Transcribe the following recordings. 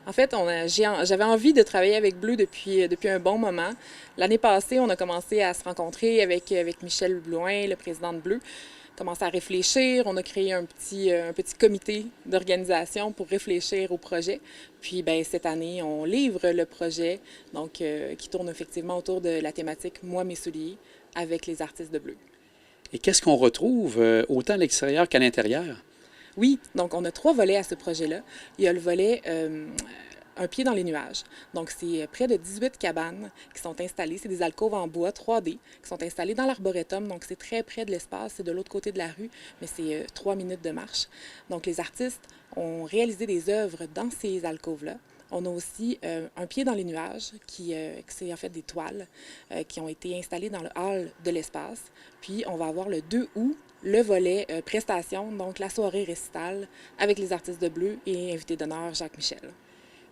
En fait, j'avais envie de travailler avec Bleu depuis un bon moment. L'année passée, on a commencé à se rencontrer avec Michel Blouin, le président de Bleu, commencé à réfléchir. On a créé un petit comité d'organisation pour réfléchir au projet. Puis, ben, cette année, on livre le projet, donc qui tourne effectivement autour de la thématique Moi, mes souliers, avec les artistes de Bleu. Et qu'est-ce qu'on retrouve autant à l'extérieur qu'à l'intérieur? Oui, donc on a trois volets à ce projet-là. Il y a le volet Un pied dans les nuages. Donc, c'est près de 18 cabanes qui sont installées. C'est des alcôves en bois 3D qui sont installées dans l'arboretum. Donc, c'est très près de l'espace. C'est de l'autre côté de la rue, mais c'est 3 minutes de marche. Donc, les artistes ont réalisé des œuvres dans ces alcôves-là. On a aussi Un pied dans les nuages, qui c'est en fait des toiles qui ont été installées dans le hall de l'espace. Puis, on va avoir le 2 août le volet prestation, donc la soirée récitale avec les artistes de Bleu et invité d'honneur Jacques Michel.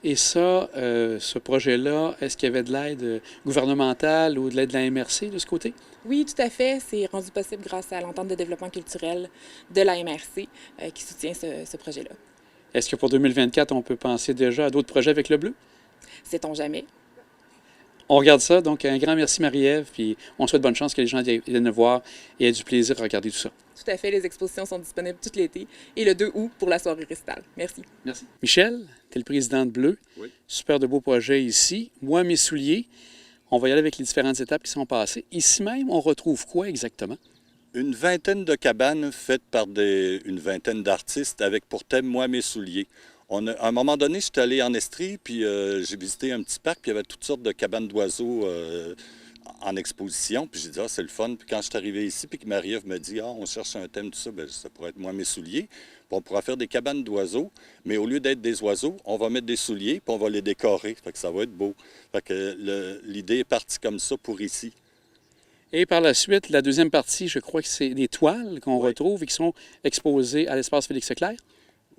Et ça, ce projet-là, est-ce qu'il y avait de l'aide gouvernementale ou de l'aide de la MRC de ce côté? Oui, tout à fait. C'est rendu possible grâce à l'entente de développement culturel de la MRC qui soutient ce projet-là. Est-ce que pour 2024, on peut penser déjà à d'autres projets avec le bleu? Sait-on jamais? On regarde ça. Donc, un grand merci, Marie-Ève. Puis, on souhaite bonne chance que les gens viennent nous voir et aient du plaisir à regarder tout ça. Tout à fait. Les expositions sont disponibles tout l'été et le 2 août pour la soirée récitale. Merci. Merci. Michel, tu es le président de Bleu. Oui. Super de beaux projets ici. Moi, mes souliers. On va y aller avec les différentes étapes qui sont passées. Ici même, on retrouve quoi exactement? Une vingtaine de cabanes faites par une vingtaine d'artistes avec pour thème Moi, mes souliers. À un moment donné, j'étais allé en Estrie, puis j'ai visité un petit parc, puis il y avait toutes sortes de cabanes d'oiseaux en exposition. Puis j'ai dit, ah, c'est le fun. Puis quand je suis arrivé ici, puis que Marie-Ève me dit, ah, on cherche un thème, tout ça, bien, ça pourrait être Moi, mes souliers. Puis on pourra faire des cabanes d'oiseaux, mais au lieu d'être des oiseaux, on va mettre des souliers, puis on va les décorer. Fait que ça va être beau. Fait que l'idée est partie comme ça pour ici. Et par la suite, la deuxième partie, je crois que c'est des toiles qu'on Oui. retrouve et qui sont exposées à l'espace Félix-Leclerc.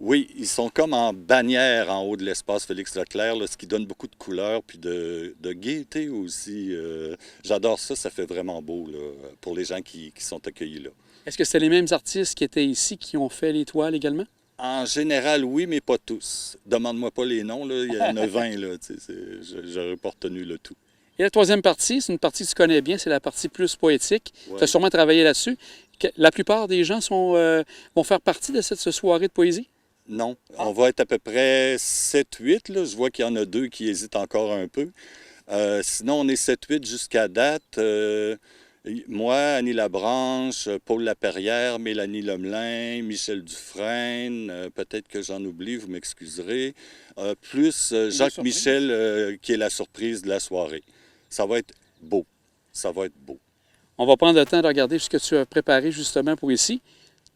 Oui, ils sont comme en bannière en haut de l'espace Félix-Leclerc, là, ce qui donne beaucoup de couleurs puis de gaieté aussi. J'adore ça, ça fait vraiment beau là, pour les gens qui sont accueillis là. Est-ce que c'était les mêmes artistes qui étaient ici qui ont fait les toiles également? En général, oui, mais pas tous. Demande-moi pas les noms, là, il y en a 20, là, j'aurais pas retenu le tout. Et la troisième partie, c'est une partie que tu connais bien, c'est la partie plus poétique. Ouais. Tu as sûrement travaillé là-dessus. La plupart des gens vont faire partie de cette soirée de poésie? Non, on va être à peu près 7-8, là. Je vois qu'il y en a 2 qui hésitent encore un peu. Sinon, on est 7-8 jusqu'à date. Moi, Annie Labranche, Paul Laperrière, Mélanie Lemelin, Michel Dufresne, peut-être que j'en oublie, vous m'excuserez, plus Jacques Michel, qui est la surprise de la soirée. Ça va être beau. Ça va être beau. On va prendre le temps de regarder ce que tu as préparé justement pour ici.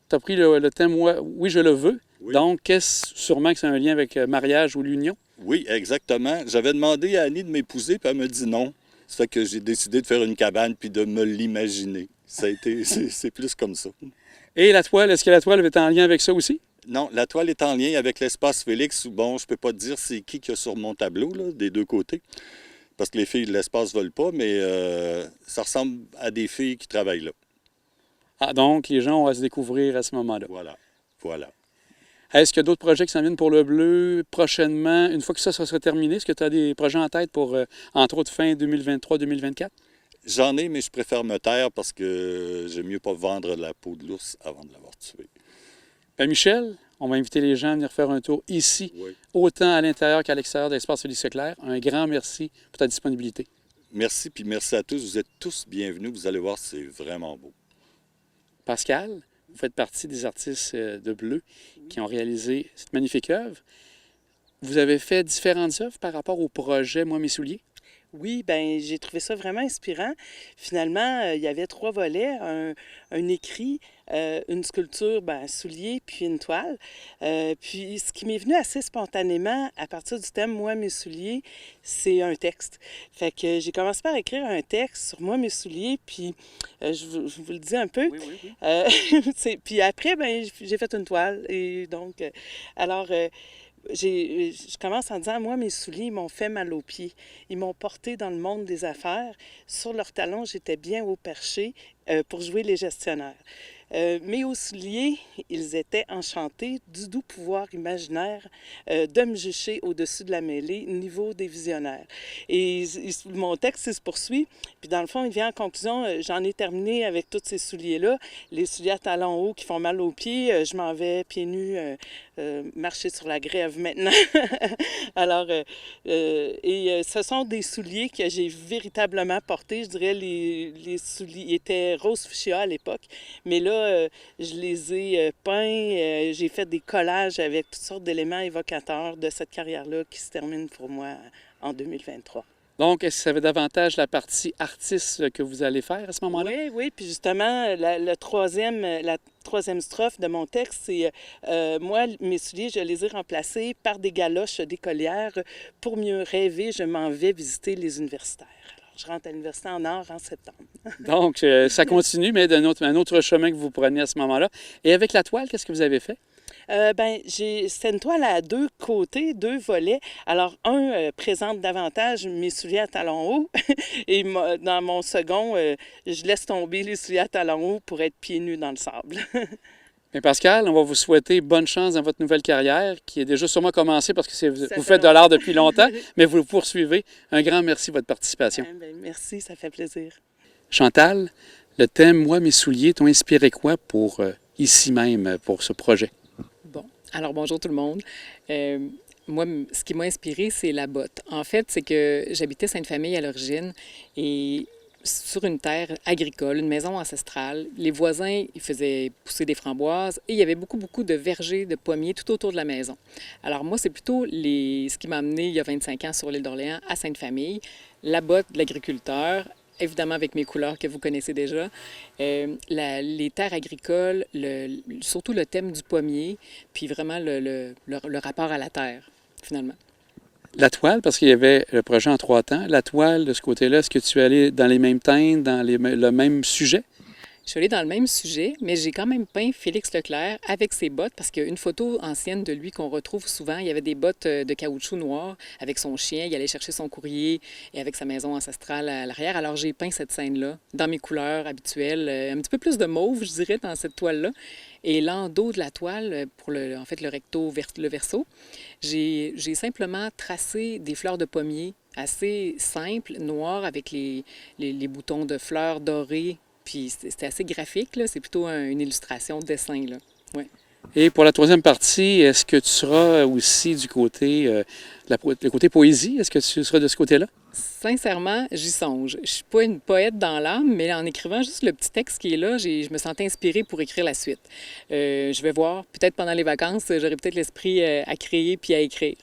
Tu as pris le thème « Oui, je le veux ». Oui. Donc, sûrement que c'est un lien avec mariage ou l'union? Oui, exactement. J'avais demandé à Annie de m'épouser, puis elle m'a dit non. Ça fait que j'ai décidé de faire une cabane puis de me l'imaginer. C'est plus comme ça. Et la toile, est-ce que la toile est en lien avec ça aussi? Non, la toile est en lien avec l'espace Félix. Bon, je peux pas te dire c'est qui a sur mon tableau, là, des deux côtés. Parce que les filles de l'espace ne veulent pas, mais ça ressemble à des filles qui travaillent là. Ah, donc, les gens vont se découvrir à ce moment-là. Voilà, voilà. Est-ce qu'il y a d'autres projets qui s'en viennent pour le bleu prochainement? Une fois que ça sera terminé, est-ce que tu as des projets en tête pour, entre autres, fin 2023-2024? J'en ai, mais je préfère me taire parce que j'aime mieux pas vendre la peau de l'ours avant de l'avoir tué. Bien, Michel, on va inviter les gens à venir faire un tour ici, Oui. autant à l'intérieur qu'à l'extérieur de l'espace Félix-Leclerc. Un grand merci pour ta disponibilité. Merci, puis merci à tous. Vous êtes tous bienvenus. Vous allez voir, c'est vraiment beau. Pascal, vous faites partie des artistes de Bleu qui ont réalisé cette magnifique œuvre. Vous avez fait différentes œuvres par rapport au projet Moi, mes souliers? Oui, ben j'ai trouvé ça vraiment inspirant. Finalement, il y avait 3 volets, un écrit, une sculpture, ben, un soulier, puis une toile. Puis ce qui m'est venu assez spontanément à partir du thème Moi, mes souliers, c'est un texte. Fait que j'ai commencé par écrire un texte sur Moi, mes souliers, puis je vous le dis un peu. Oui, oui, oui. Puis après, ben j'ai fait une toile. Et donc, alors... je commence en disant, moi, mes souliers, ils m'ont fait mal aux pieds. Ils m'ont porté dans le monde des affaires. Sur leurs talons, j'étais bien haut perché pour jouer les gestionnaires. Mes hauts souliers, ils étaient enchantés du doux pouvoir imaginaire de me jucher au-dessus de la mêlée, niveau des visionnaires. Et mon texte se poursuit, puis dans le fond, il vient en conclusion, j'en ai terminé avec tous ces souliers-là, les souliers à talons hauts qui font mal aux pieds, je m'en vais pieds nus marcher sur la grève maintenant. Alors, ce sont des souliers que j'ai véritablement portés. Je dirais les souliers étaient rose fuchsia à l'époque, mais là, je les ai peints. J'ai fait des collages avec toutes sortes d'éléments évocateurs de cette carrière-là qui se termine pour moi en 2023. Donc, est-ce que ça va davantage la partie artiste que vous allez faire à ce moment-là? Oui, oui. Puis justement, la troisième strophe de mon texte, c'est moi, mes souliers, je les ai remplacés par des galoches d'écolière. Pour mieux rêver, je m'en vais visiter les universitaires. Alors, je rentre à l'université en art en septembre. Donc, ça continue, mais un autre chemin que vous prenez à ce moment-là. Et avec la toile, qu'est-ce que vous avez fait? C'est une toile à deux côtés, deux volets. Alors, un présente davantage mes souliers à talons hauts et dans mon second, je laisse tomber les souliers à talons hauts pour être pieds nus dans le sable. Bien, Pascale, on va vous souhaiter bonne chance dans votre nouvelle carrière, qui est déjà sûrement commencée parce que vous faites de l'art depuis longtemps, mais vous le poursuivez. Un grand merci de votre participation. Merci, ça fait plaisir. Chantal, le thème « Moi, mes souliers » t'ont inspiré quoi pour ici même, pour ce projet? Bon, alors bonjour tout le monde. Moi, ce qui m'a inspiré, c'est la botte. En fait, c'est que j'habitais Sainte-Famille à l'origine et sur une terre agricole, une maison ancestrale. Les voisins, ils faisaient pousser des framboises et il y avait beaucoup, beaucoup de vergers, de pommiers tout autour de la maison. Alors moi, c'est plutôt ce qui m'a amené il y a 25 ans sur l'île d'Orléans à Sainte-Famille, la botte de l'agriculteur, évidemment avec mes couleurs que vous connaissez déjà, les terres agricoles, surtout le thème du pommier, puis vraiment le rapport à la terre, finalement. La toile, parce qu'il y avait le projet en 3 temps, la toile de ce côté-là, est-ce que tu es allé dans les mêmes teintes, dans le même sujet? Je suis allée dans le même sujet, mais j'ai quand même peint Félix Leclerc avec ses bottes, parce qu'il y a une photo ancienne de lui qu'on retrouve souvent. Il y avait des bottes de caoutchouc noir avec son chien. Il allait chercher son courrier et avec sa maison ancestrale à l'arrière. Alors j'ai peint cette scène-là dans mes couleurs habituelles, un petit peu plus de mauve, je dirais, dans cette toile-là. Et l'endos de la toile, pour le recto, le verso, j'ai simplement tracé des fleurs de pommier assez simples, noires, avec les boutons de fleurs dorées. Puis c'était assez graphique, là. C'est plutôt une illustration, dessin, là. Ouais. Et pour la 3e partie, est-ce que tu seras aussi du côté, le côté poésie? Est-ce que tu seras de ce côté-là? Sincèrement, j'y songe. Je ne suis pas une poète dans l'âme, mais en écrivant juste le petit texte qui est là, je me sentais inspirée pour écrire la suite. Je vais voir, peut-être pendant les vacances, j'aurai peut-être l'esprit à créer puis à écrire.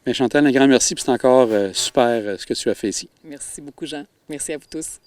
Bien, Chantal, un grand merci, puis c'est encore super ce que tu as fait ici. Merci beaucoup, Jean. Merci à vous tous.